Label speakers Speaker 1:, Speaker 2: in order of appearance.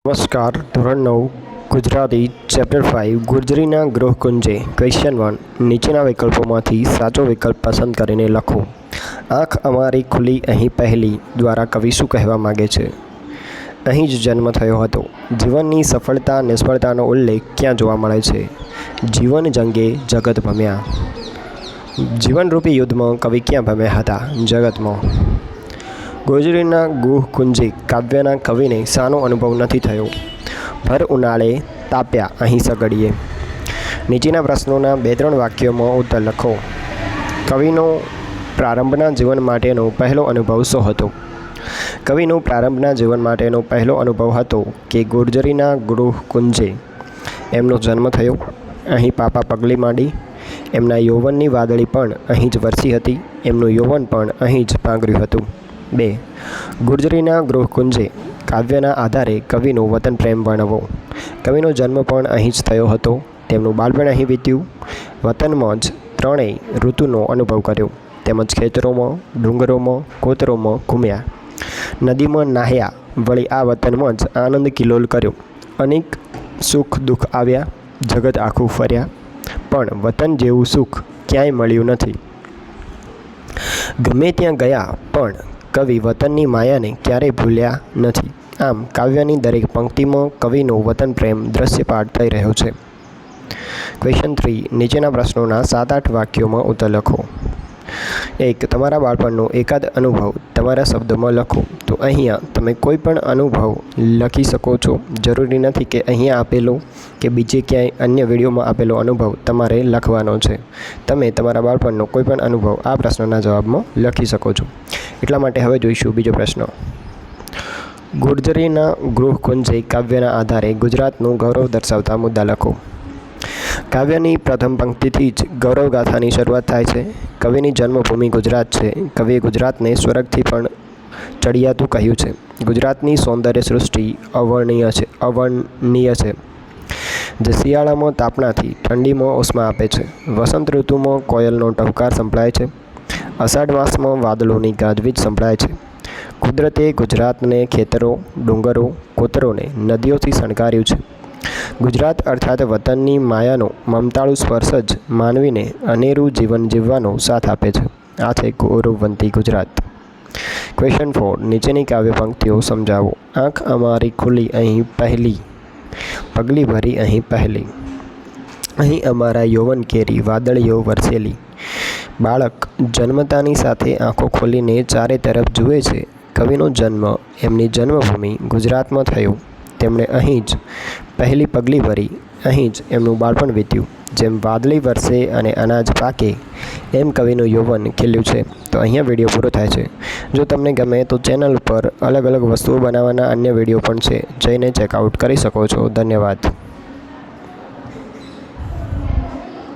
Speaker 1: નમસ્કાર. ધોરણ 9 Gujarati chapter 5 ગુર્જરીના ગૃહકુંજે. Question 1. નીચેના વિકલ્પોમાંથી સાચો વિકલ્પ પસંદ કરીને લખો. આંખ અમારી ખુલી અહીં પહેલી દ્વારા કવિ શું કહેવા માગે છે? અહીં જ જન્મ થયો હતો. જીવનની સફળતા નિષ્ફળતાનો ઉલ્લેખ ક્યાં જોવા મળે છે? જીવન જંગે જગત ભમ્યા. જીવનરૂપી યુદ્ધમાં કવિ ક્યાં ભમ્યા હતા? જગતમાં. ગુર્જરીના ગૃહકુંજે કાવ્યના કવિને શાનો અનુભવ નથી થયો? ભર ઉનાળે તાપ્યા અહીં સગડીએ. નીચેના પ્રશ્નોના 2-3 વાક્યોમાં ઉત્તર લખો. કવિનો પ્રારંભના જીવન માટેનો પહેલો અનુભવ શું હતો? કવિનો પ્રારંભના જીવન માટેનો પહેલો અનુભવ હતો કે ગુર્જરીના ગૃહકુંજે એમનો જન્મ થયો. અહીં પાપા પગલી માંડી. એમના યૌવનની વાદળી પણ અહીં જ વરસી હતી. એમનું યૌવન પણ અહીં જ પાંગર્યું હતું. 2. ગુર્જરીના ગૃહકુંજે કાવ્યના આધારે કવિનો વતન પ્રેમ વર્ણવો. કવિનો જન્મ પણ અહીં જ થયો હતો. તેમનું બાળપણ અહીં વીત્યું. વતનમાં જ 3 ઋતુનો અનુભવ કર્યો. તેમજ ખેતરોમાં, ડુંગરોમાં, કોતરોમાં ઘૂમ્યા. નદીમાં નાહ્યા. વળી આ વતનમાં જ આનંદ કિલોલ કર્યો. અનેક સુખ દુઃખ આવ્યા. જગત આખું ફર્યા. પણ વતન જેવું સુખ ક્યાંય મળ્યું નથી. ગમે ત્યાં ગયા પણ કવિ વતનની માયાને ક્યારેય ભૂલ્યા નથી. આમ કાવ્યની દરેક પંક્તિમાં કવિનો વતન પ્રેમ દ્રશ્યપાત થઈ રહ્યો છે. ક્વેશ્ચન 3. નીચેના પ્રશ્નોના 7-8 વાક્યોમાં ઉત્તર લખો. 1. તમારા બાળપણનો એકાદ અનુભવ તમારા શબ્દોમાં લખો. તો અહીંયા તમે કોઈ પણ અનુભવ લખી શકો છો. જરૂરી નથી કે અહીંયા આપેલો કે બીજે ક્યાંય અન્ય વિડીયોમાં આપેલો અનુભવ તમારે લખવાનો છે. તમે તમારા બાળપણનો કોઈ પણ અનુભવ આ પ્રશ્નના જવાબમાં લખી શકો છો. એટલા માટે હવે જોઈશું બીજો પ્રશ્ન. ગુર્જરીના ગૃહકુંજે કાવ્યના આધારે ગુજરાતનું ગૌરવ દર્શાવતા મુદ્દા લખો. કાવ્યની પ્રથમ પંક્તિથી જ ગૌરવગાથાની શરૂઆત થાય છે. કવિની જન્મભૂમિ ગુજરાત છે. કવિએ ગુજરાતને સ્વર્ગથી પણ ચડિયાતું કહ્યું છે. ગુજરાતની સૌંદર્ય સૃષ્ટિ અવર્ણનીય છે. જે શિયાળામાં તાપણાથી ઠંડીમાં ઉષ્મા આપે છે. વસંત ઋતુમાં કોયલનો ટહુકાર સંભળાય છે. અષાઢ માસમાં વાદળોની ગાજવીજ સંભળાય છે. કુદરતે ગુજરાતને ખેતરો, ડુંગરો, કોતરોને નદીઓથી શણગાર્યું છે. ગુજરાત અર્થાત વતનની માયાનો મમતાળુ સ્પર્શ જ માનવીને અનેરું જીવન જીવવાનો સાથ આપે છે. આ છે ગૌરવવંતી ગુજરાત. ક્વેશ્ચન 4. નીચેની કાવ્ય પંક્તિઓ સમજાવો. આંખ અમારી ખુલી અહીં પહેલી, પગલી ભરી અહીં પહેલી. અહીં અમારા યૌવન કેરી વાદળીઓ વરસેલી. બાળક જન્મતાની સાથે આંખો ખોલીને ચારે તરફ જુએ છે. કવિનો જન્મ એમની જન્મભૂમિ ગુજરાતમાં થયો. તેમણે અહીં જ પહેલી પગલી ભરી. અહીં જ એમનું બાળપણ વીત્યું. જેમ વાદળી વરસે અને અનાજ પાકે એમ કવિનું યૌવન ખીલ્યું છે. તો અહીંયા વિડીયો પૂરો થાય છે. જો તમને ગમે તો ચેનલ ઉપર અલગ અલગ વસ્તુઓ બનાવવાના અન્ય વિડીયો પણ છે. જઈને ચેકઆઉટ કરી શકો છો. ધન્યવાદ.